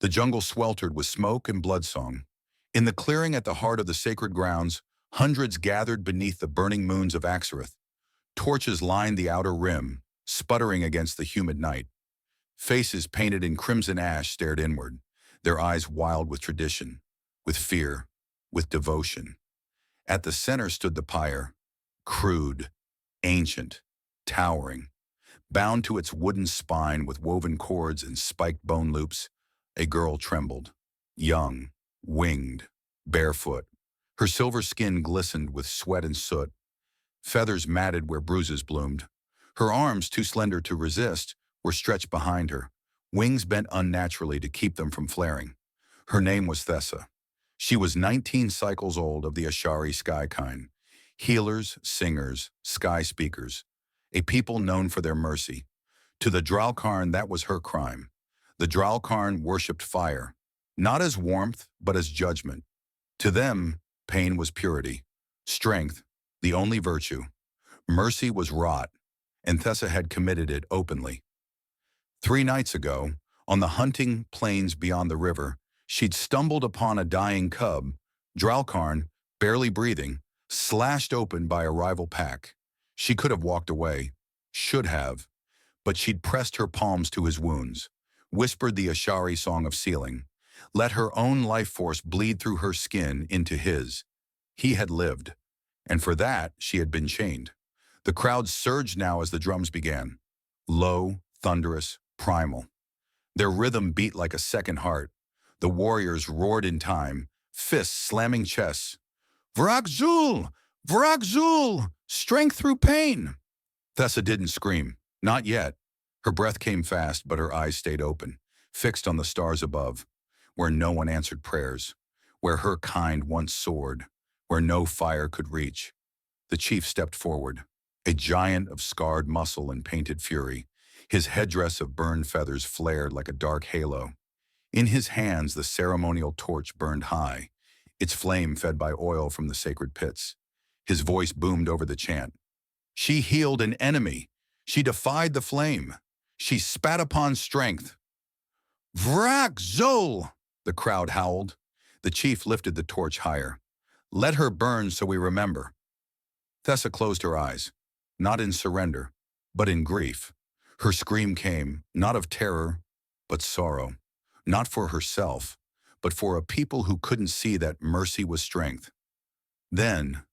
The jungle sweltered with smoke and bloodsong. In the clearing at the heart of the sacred grounds, hundreds gathered beneath the burning moons of Axareth. Torches lined the outer rim, sputtering against the humid night. Faces painted in crimson ash stared inward, their eyes wild with tradition, with fear, with devotion. At the center stood the pyre, crude, ancient, towering. Bound to its wooden spine with woven cords and spiked bone loops, a girl trembled, young, winged, barefoot. Her silver skin glistened with sweat and soot, feathers matted where bruises bloomed. Her arms, too slender to resist, were stretched behind her, wings bent unnaturally to keep them from flaring. Her name was Thessa. She was 19 cycles old of the Ashari sky kind. Healers, singers, sky speakers, a people known for their mercy. To the Dralkarn, that was her crime. The Dralkarn worshipped fire, not as warmth, but as judgment. To them, pain was purity, strength, the only virtue. Mercy was rot, and Thessa had committed it openly. 3 nights ago, on the hunting plains beyond the river, she'd stumbled upon a dying cub, Dralkarn, barely breathing, slashed open by a rival pack. She could have walked away, should have, but she'd pressed her palms to his wounds, whispered the Ashari song of sealing, let her own life force bleed through her skin into his. He had lived, and for that she had been chained. The crowd surged now as the drums began, low, thunderous, primal. Their rhythm beat like a second heart. The warriors roared in time, fists slamming chests. Vrakzul! Vrakzul! Strength through pain! Thessa didn't scream, not yet. Her breath came fast, but her eyes stayed open, fixed on the stars above, where no one answered prayers, where her kind once soared, where no fire could reach. The chief stepped forward, a giant of scarred muscle and painted fury. His headdress of burned feathers flared like a dark halo. In his hands the ceremonial torch burned high, its flame fed by oil from the sacred pits. His voice boomed over the chant. She healed an enemy. She defied the flame. She spat upon strength. Vrak Zol! The crowd howled. The chief lifted the torch higher. Let her burn so we remember. Thessa closed her eyes, not in surrender, but in grief. Her scream came, not of terror, but sorrow. Not for herself, but for a people who couldn't see that mercy was strength. Then,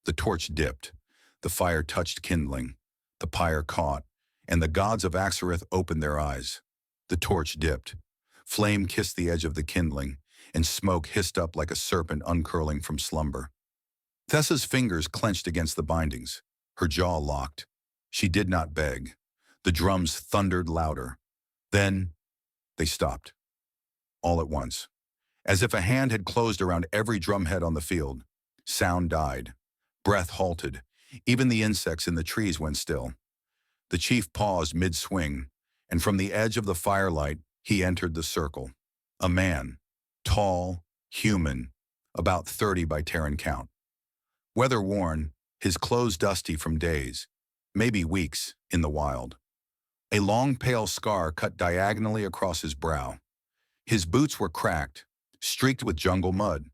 the torch dipped. The fire touched kindling. The pyre caught, and the gods of Axareth opened their eyes. The torch dipped. Flame kissed the edge of the kindling, and smoke hissed up like a serpent uncurling from slumber. Thessa's fingers clenched against the bindings, her jaw locked. She did not beg. The drums thundered louder. Then, they stopped. All at once. As if a hand had closed around every drumhead on the field. Sound died. Breath halted. Even the insects in the trees went still. The chief paused mid-swing, and from the edge of the firelight, he entered the circle. A man, tall, human, about 30 by Terran count. Weather-worn, his clothes dusty from days, maybe weeks, in the wild. A long pale scar cut diagonally across his brow. His boots were cracked, streaked with jungle mud.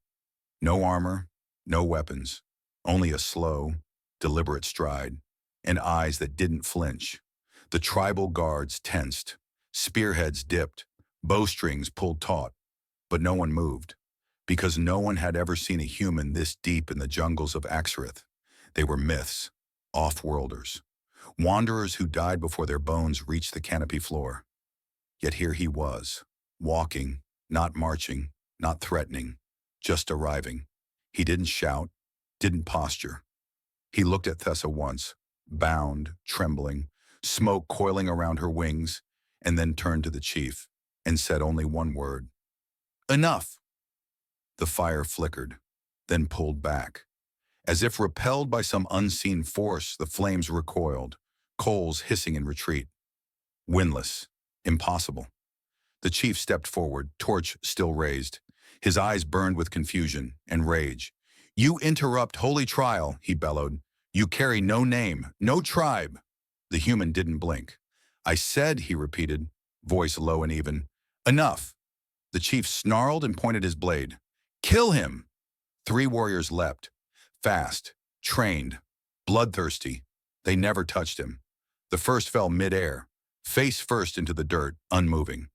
No armor, no weapons, only a slow, deliberate stride, and eyes that didn't flinch. The tribal guards tensed, spearheads dipped, bowstrings pulled taut, but no one moved, because no one had ever seen a human this deep in the jungles of Axareth. They were myths, off-worlders, wanderers who died before their bones reached the canopy floor. Yet here he was, walking, not marching, not threatening, just arriving. He didn't shout, didn't posture. He looked at Thessa once, bound, trembling, smoke coiling around her wings, and then turned to the chief and said only one word. Enough! The fire flickered, then pulled back. As if repelled by some unseen force, the flames recoiled, coals hissing in retreat. Windless, impossible. The chief stepped forward, torch still raised. His eyes burned with confusion and rage. You interrupt holy trial, he bellowed. You carry no name, no tribe. The human didn't blink. I said, he repeated, voice low and even. Enough. The chief snarled and pointed his blade. Kill him! 3 warriors leapt. Fast, trained, bloodthirsty. They never touched him. The first fell mid-air, face first into the dirt, unmoving.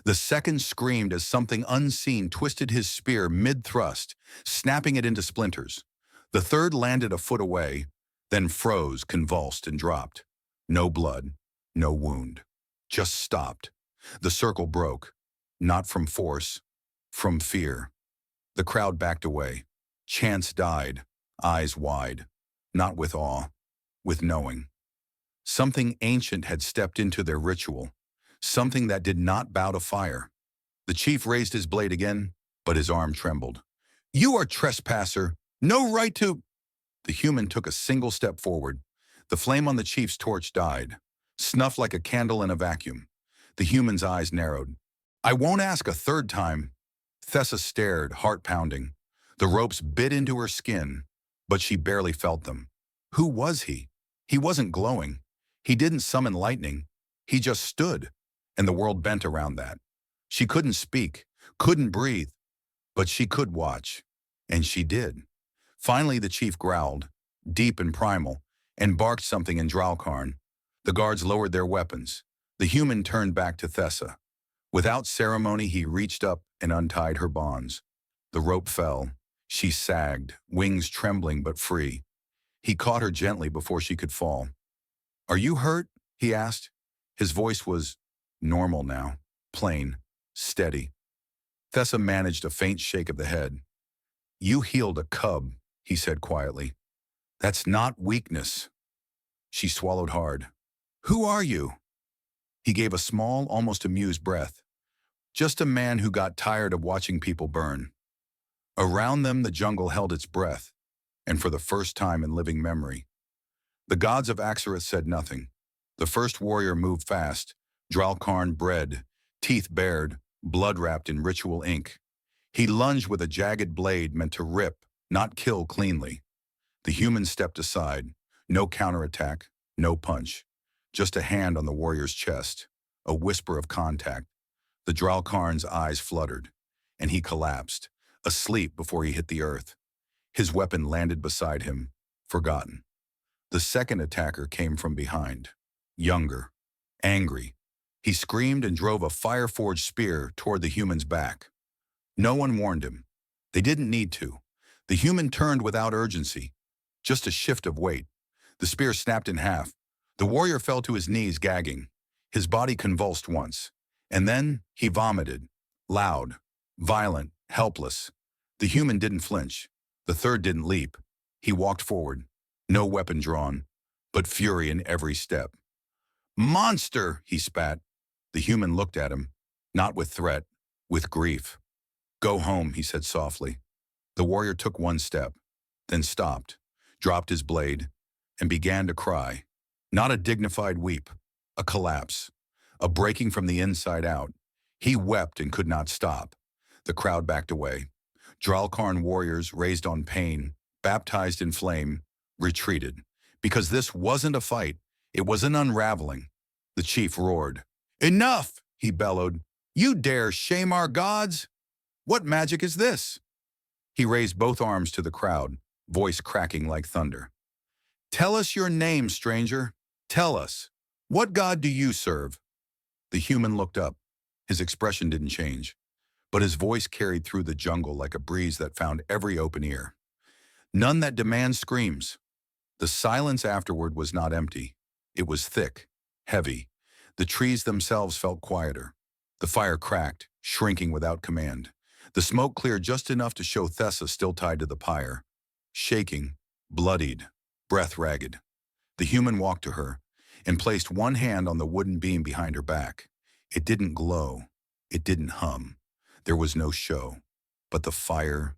The second screamed as something unseen twisted his spear mid-thrust, snapping it into splinters. The third landed a foot away, then froze, convulsed, and dropped. No blood, no wound. Just stopped. The circle broke, not from force, from fear. The crowd backed away. Chance died, eyes wide, not with awe, with knowing. Something ancient had stepped into their ritual, something that did not bow to fire. The chief raised his blade again, but his arm trembled. You are trespasser, no right to... The human took a single step forward. The flame on the chief's torch died, snuffed like a candle in a vacuum. The human's eyes narrowed. I won't ask a third time. Thessa stared, heart pounding. The ropes bit into her skin, but she barely felt them. Who was he? He wasn't glowing. He didn't summon lightning. He just stood, and the world bent around that. She couldn't speak, couldn't breathe, but she could watch, and she did. Finally, the chief growled, deep and primal, and barked something in Dralkarn. The guards lowered their weapons. The human turned back to Thessa. Without ceremony, he reached up and untied her bonds. The rope fell. She sagged, wings trembling but free. He caught her gently before she could fall. Are you hurt? He asked. His voice was normal now, plain, steady. Thessa managed a faint shake of the head. You healed a cub, he said quietly. That's not weakness. She swallowed hard. Who are you? He gave a small, almost amused breath. Just a man who got tired of watching people burn. Around them, the jungle held its breath, and for the first time in living memory. The gods of Axareth said nothing. The first warrior moved fast, Dralkarn bred, teeth bared, blood wrapped in ritual ink. He lunged with a jagged blade meant to rip, not kill cleanly. The human stepped aside, no counterattack, no punch. Just a hand on the warrior's chest, a whisper of contact. The Dralkarn's eyes fluttered, and he collapsed, asleep before he hit the earth. His weapon landed beside him, forgotten. The second attacker came from behind, younger, angry. He screamed and drove a fire-forged spear toward the human's back. No one warned him. They didn't need to. The human turned without urgency, just a shift of weight. The spear snapped in half. The warrior fell to his knees, gagging. His body convulsed once, and then he vomited, loud, violent, helpless. The human didn't flinch. The third didn't leap. He walked forward, no weapon drawn, but fury in every step. Monster, he spat. The human looked at him, not with threat, with grief. Go home, he said softly. The warrior took one step, then stopped, dropped his blade, and began to cry. Not a dignified weep, a collapse, a breaking from the inside out. He wept and could not stop. The crowd backed away. Dralkarn warriors, raised on pain, baptized in flame, retreated. Because this wasn't a fight, it was an unraveling. The chief roared. Enough, he bellowed. You dare shame our gods? What magic is this? He raised both arms to the crowd, voice cracking like thunder. Tell us your name, stranger. Tell us. What god do you serve? The human looked up. His expression didn't change, but his voice carried through the jungle like a breeze that found every open ear. None that demands screams. The silence afterward was not empty. It was thick, heavy. The trees themselves felt quieter. The fire cracked, shrinking without command. The smoke cleared just enough to show Thessa still tied to the pyre, shaking, bloodied, breath ragged. The human walked to her and placed one hand on the wooden beam behind her back. It didn't glow. It didn't hum. There was no show. But the fire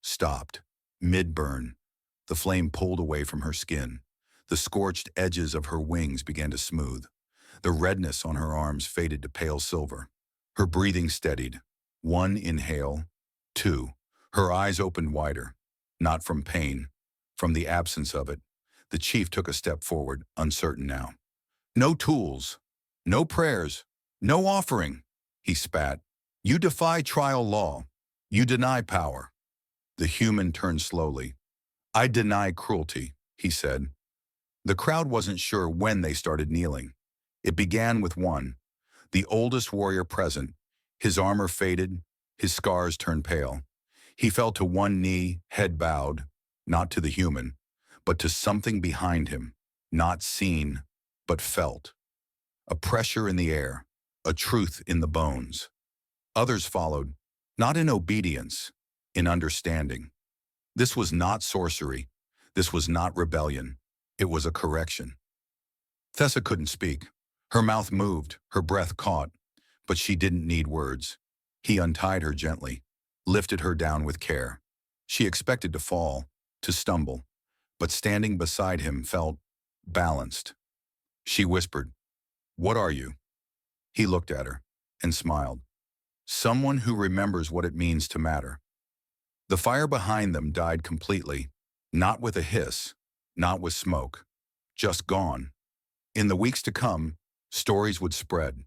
stopped, mid-burn. The flame pulled away from her skin. The scorched edges of her wings began to smooth. The redness on her arms faded to pale silver. Her breathing steadied. 1 inhale, 2. Her eyes opened wider, not from pain, from the absence of it. The chief took a step forward, uncertain now. No tools, no prayers, no offering, he spat. You defy trial law. You deny power. The human turned slowly. I deny cruelty, he said. The crowd wasn't sure when they started kneeling. It began with one, the oldest warrior present. His armor faded, his scars turned pale. He fell to one knee, head bowed, not to the human, but to something behind him, not seen, but felt. A pressure in the air, a truth in the bones. Others followed, not in obedience, in understanding. This was not sorcery. This was not rebellion. It was a correction. Thessa couldn't speak. Her mouth moved, her breath caught, but she didn't need words. He untied her gently, lifted her down with care. She expected to fall, to stumble, but standing beside him felt balanced. She whispered, "What are you?" He looked at her and smiled. Someone who remembers what it means to matter. The fire behind them died completely, not with a hiss, not with smoke, just gone. In the weeks to come, stories would spread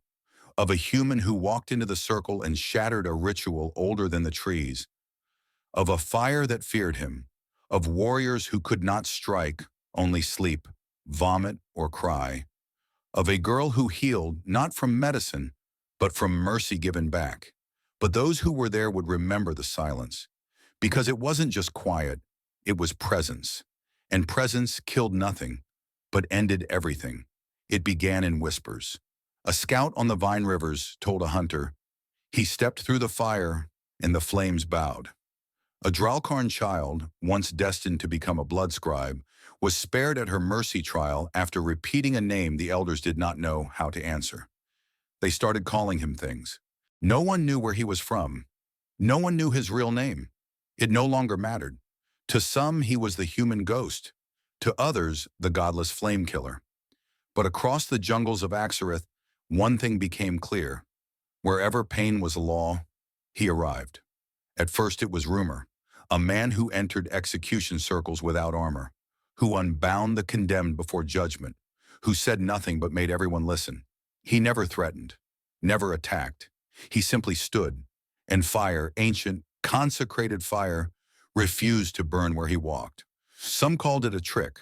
of a human who walked into the circle and shattered a ritual older than the trees, of a fire that feared him, of warriors who could not strike, only sleep, vomit, or cry, of a girl who healed not from medicine, but from mercy given back. But those who were there would remember the silence, because it wasn't just quiet, it was presence. And presence killed nothing, but ended everything. It began in whispers. A scout on the Vine Rivers told a hunter, he stepped through the fire and the flames bowed. A Dralkarn child, once destined to become a blood scribe, was spared at her mercy trial after repeating a name the elders did not know how to answer. They started calling him things. No one knew where he was from. No one knew his real name. It no longer mattered. To some, he was the human ghost. To others, the godless flame killer. But across the jungles of Axareth, one thing became clear. Wherever pain was a law, he arrived. At first it was rumor, a man who entered execution circles without armor, who unbound the condemned before judgment, who said nothing but made everyone listen. He never threatened, never attacked. He simply stood, and fire, ancient, consecrated fire, refused to burn where he walked. Some called it a trick,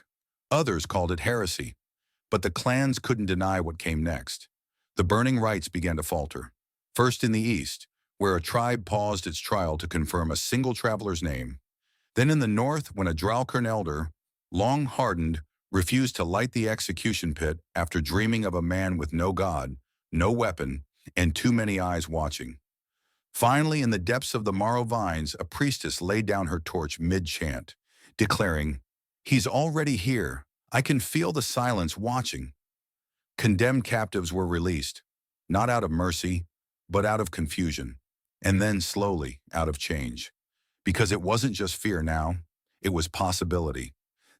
others called it heresy, but the clans couldn't deny what came next. The burning rites began to falter, first in the east, where a tribe paused its trial to confirm a single traveler's name. Then in the north, when a Dralkarn elder, long hardened, refused to light the execution pit after dreaming of a man with no god, no weapon, and too many eyes watching. Finally, in the depths of the Marrow Vines, a priestess laid down her torch mid-chant, declaring, "He's already here. I can feel the silence watching." Condemned captives were released, not out of mercy, but out of confusion, and then slowly out of change. Because it wasn't just fear now, it was possibility,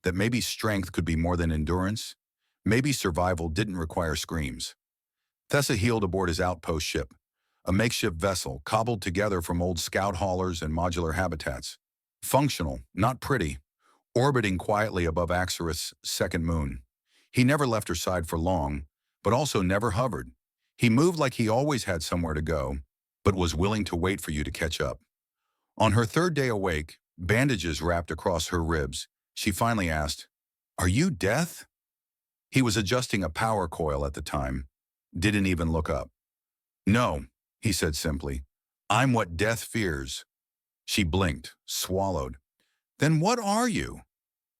that maybe strength could be more than endurance, maybe survival didn't require screams. Thessa healed aboard his outpost ship, a makeshift vessel cobbled together from old scout haulers and modular habitats. Functional, not pretty, orbiting quietly above Axareth's second moon. He never left her side for long, but also never hovered. He moved like he always had somewhere to go, but was willing to wait for you to catch up. On her third day awake, bandages wrapped across her ribs, she finally asked, "Are you Death?" He was adjusting a power coil at the time, didn't even look up. "No," he said simply. "I'm what death fears." She blinked, swallowed. "Then what are you?"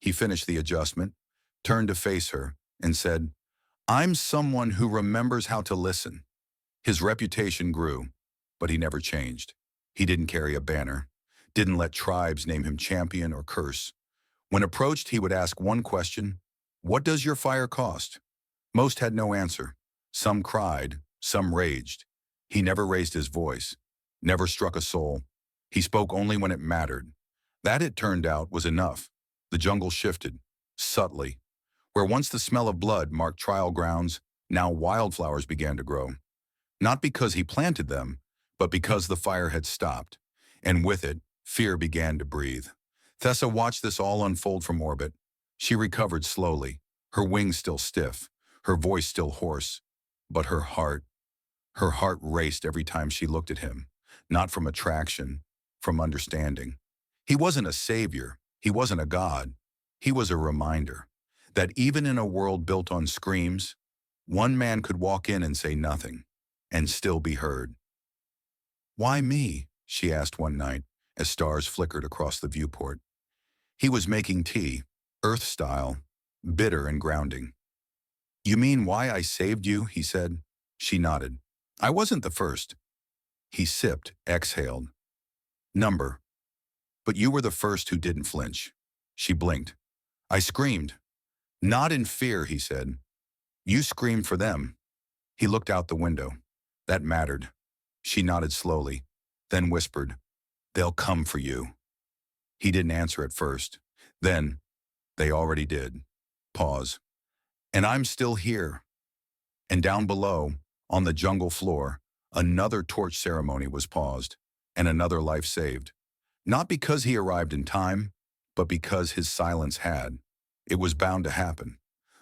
He finished the adjustment, turned to face her, and said, "I'm someone who remembers how to listen." His reputation grew, but he never changed. He didn't carry a banner, didn't let tribes name him champion or curse. When approached, he would ask one question, "What does your fire cost?" Most had no answer. Some cried, some raged. He never raised his voice, never struck a soul. He spoke only when it mattered. That, it turned out, was enough. The jungle shifted, subtly. Where once the smell of blood marked trial grounds, now wildflowers began to grow. Not because he planted them, but because the fire had stopped. And with it, fear began to breathe. Thessa watched this all unfold from orbit. She recovered slowly, her wings still stiff, her voice still hoarse. But her heart raced every time she looked at him. not from attraction, from understanding. He wasn't a savior, he wasn't a god. He was a reminder that even in a world built on screams, one man could walk in and say nothing, and still be heard. "Why me?" she asked one night, as stars flickered across the viewport. He was making tea, earth-style, bitter and grounding. "You mean why I saved you?" he said. She nodded. "I wasn't the first." He sipped, exhaled. "Number. But you were the first who didn't flinch." She blinked. "I screamed." "Not in fear," he said. "You screamed for them." He looked out the window. That mattered. She nodded slowly, then whispered, "They'll come for you." He didn't answer at first. Then, "They already did." Pause. "And I'm still here." And down below, on the jungle floor, another torch ceremony was paused, and another life saved. Not because he arrived in time, but because his silence had. It was bound to happen.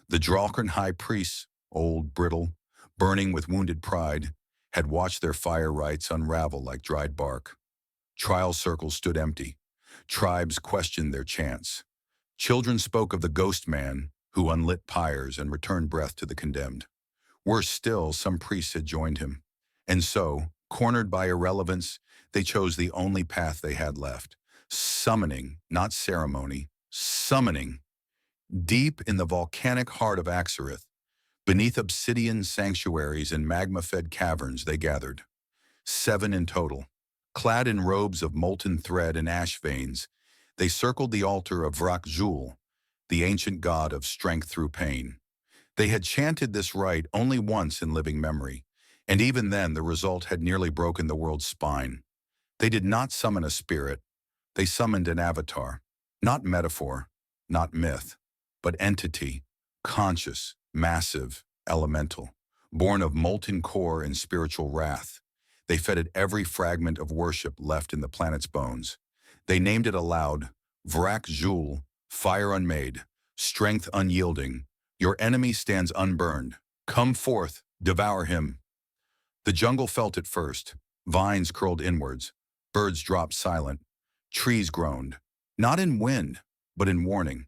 The Drakren high priests, old, brittle, burning with wounded pride, had watched their fire rites unravel like dried bark. Trial circles stood empty. Tribes questioned their chants. Children spoke of the ghost man who unlit pyres and returned breath to the condemned. Worse still, some priests had joined him. And so, cornered by irrelevance, they chose the only path they had left. Summoning, not ceremony, summoning. Deep in the volcanic heart of Axareth, beneath obsidian sanctuaries and magma-fed caverns they gathered. 7 in total. Clad in robes of molten thread and ash veins, they circled the altar of Vrak-Jul, the ancient god of strength through pain. They had chanted this rite only once in living memory, and even then the result had nearly broken the world's spine. They did not summon a spirit, they summoned an avatar. Not metaphor, not myth, but entity, conscious, massive, elemental, born of molten core and spiritual wrath. They fed it every fragment of worship left in the planet's bones. They named it aloud, Vrak-Jul, fire unmade, strength unyielding. Your enemy stands unburned. Come forth, devour him. The jungle felt it first. Vines curled inwards. Birds dropped silent. Trees groaned. Not in wind, but in warning.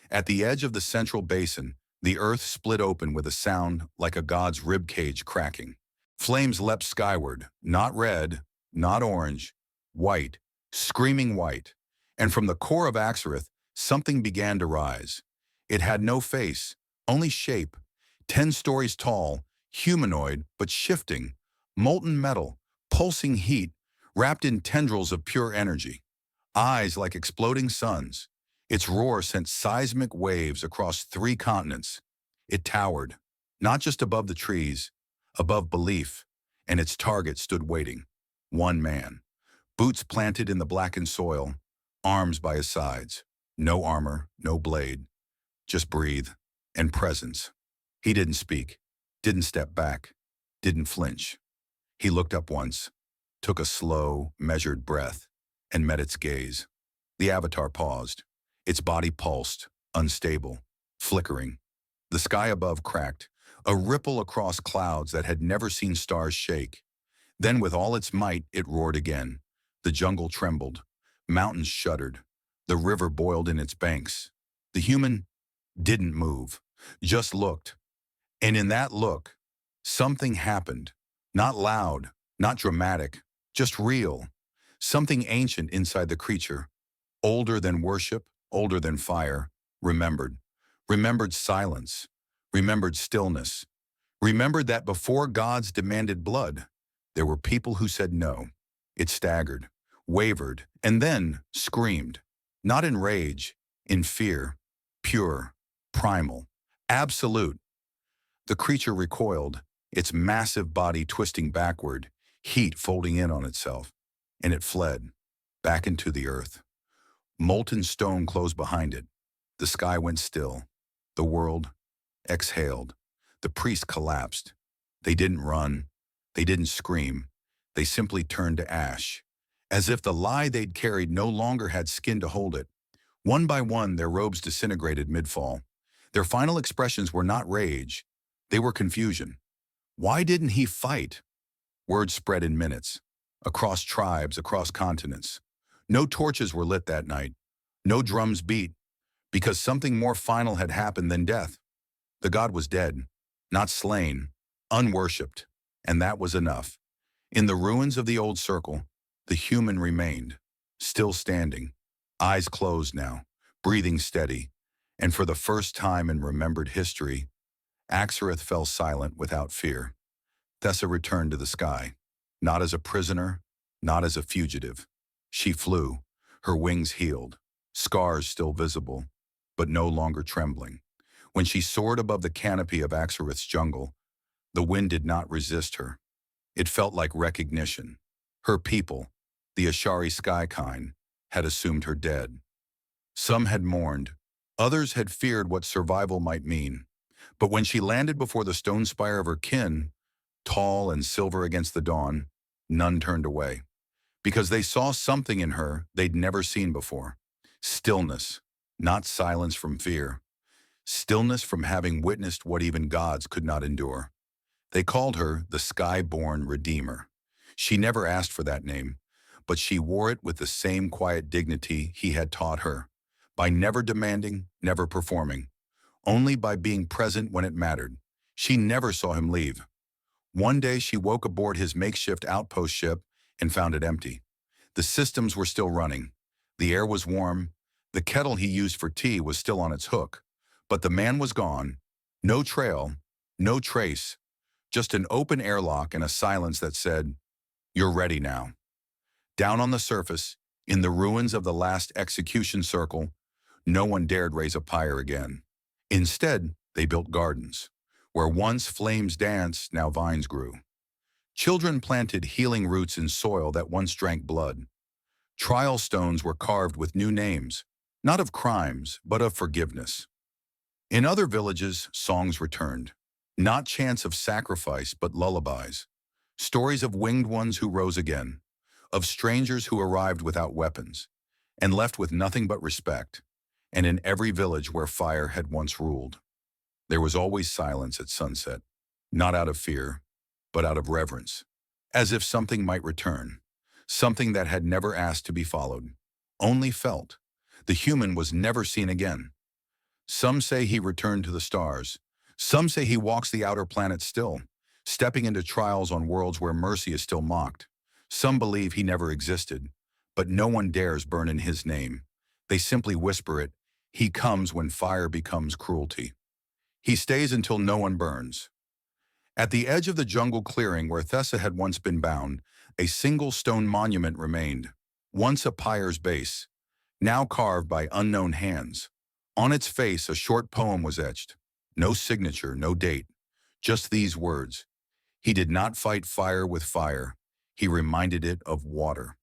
At the edge of the central basin, the earth split open with a sound like a god's rib cage cracking. Flames leapt skyward, not red, not orange, white, screaming white. And from the core of Axareth, something began to rise. It had no face, only shape. 10 stories tall, humanoid but shifting, molten metal, pulsing heat, wrapped in tendrils of pure energy. Eyes like exploding suns. Its roar sent seismic waves across 3 continents. It towered, not just above the trees, above belief, and its target stood waiting. One man. Boots planted in the blackened soil, arms by his sides. No armor, no blade. Just breathe, and presence. He didn't speak, didn't step back, didn't flinch. He looked up once, took a slow, measured breath, and met its gaze. The avatar paused. Its body pulsed, unstable, flickering. The sky above cracked, a ripple across clouds that had never seen stars shake. Then with all its might, it roared again. The jungle trembled. Mountains shuddered. The river boiled in its banks. The human didn't move, just looked. And in that look, something happened. Not loud, not dramatic, just real. Something ancient inside the creature, older than worship, older than fire, remembered. Remembered silence, remembered stillness. Remembered that before gods demanded blood, there were people who said no. It staggered, wavered, and then screamed. Not in rage, in fear, pure, primal, absolute. The creature recoiled, its massive body twisting backward, heat folding in on itself, and it fled, back into the earth. Molten stone closed behind it. The sky went still. The world exhaled. The priest collapsed. They didn't run. They didn't scream. They simply turned to ash, as if the lie they'd carried no longer had skin to hold it. One by one, their robes disintegrated mid-fall. Their final expressions were not rage. They were confusion. Why didn't he fight? Word spread in minutes. across tribes, across continents. No torches were lit that night. No drums beat, because something more final had happened than death. The god was dead, not slain, unworshipped, and that was enough. In the ruins of the old circle, the human remained, still standing, eyes closed now, breathing steady, and for the first time in remembered history, Axareth fell silent without fear. Thessa returned to the sky, not as a prisoner, not as a fugitive. She flew, her wings healed, scars still visible, but no longer trembling. When she soared above the canopy of Axareth's jungle, the wind did not resist her. It felt like recognition. Her people, the Ashari sky kind, had assumed her dead. Some had mourned, others had feared what survival might mean. But when she landed before the stone spire of her kin, tall and silver against the dawn, none turned away, because they saw something in her they'd never seen before. Stillness, not silence from fear. Stillness from having witnessed what even gods could not endure. They called her the Sky-born Redeemer. She never asked for that name, but she wore it with the same quiet dignity he had taught her, by never demanding, never performing, only by being present when it mattered. She never saw him leave. One day she woke aboard his makeshift outpost ship and found it empty. The systems were still running. The air was warm. The kettle he used for tea was still on its hook. But the man was gone. No trail, no trace, just an open airlock and a silence that said, "You're ready now." Down on the surface, in the ruins of the last execution circle, no one dared raise a pyre again. Instead, they built gardens. Where once flames danced, now vines grew. Children planted healing roots in soil that once drank blood. Trial stones were carved with new names, not of crimes, but of forgiveness. In other villages, songs returned. Not chants of sacrifice, but lullabies. Stories of winged ones who rose again. Of strangers who arrived without weapons, and left with nothing but respect. And in every village where fire had once ruled, there was always silence at sunset, not out of fear, but out of reverence, as if something might return, something that had never asked to be followed, only felt. The human was never seen again. Some say he returned to the stars. Some say he walks the outer planets still, stepping into trials on worlds where mercy is still mocked. Some believe he never existed, but no one dares burn in his name. They simply whisper it. He comes when fire becomes cruelty. He stays until no one burns. At the edge of the jungle clearing where Thessa had once been bound, a single stone monument remained, once a pyre's base, now carved by unknown hands. On its face, a short poem was etched. No signature, no date, just these words. He did not fight fire with fire. He reminded it of water.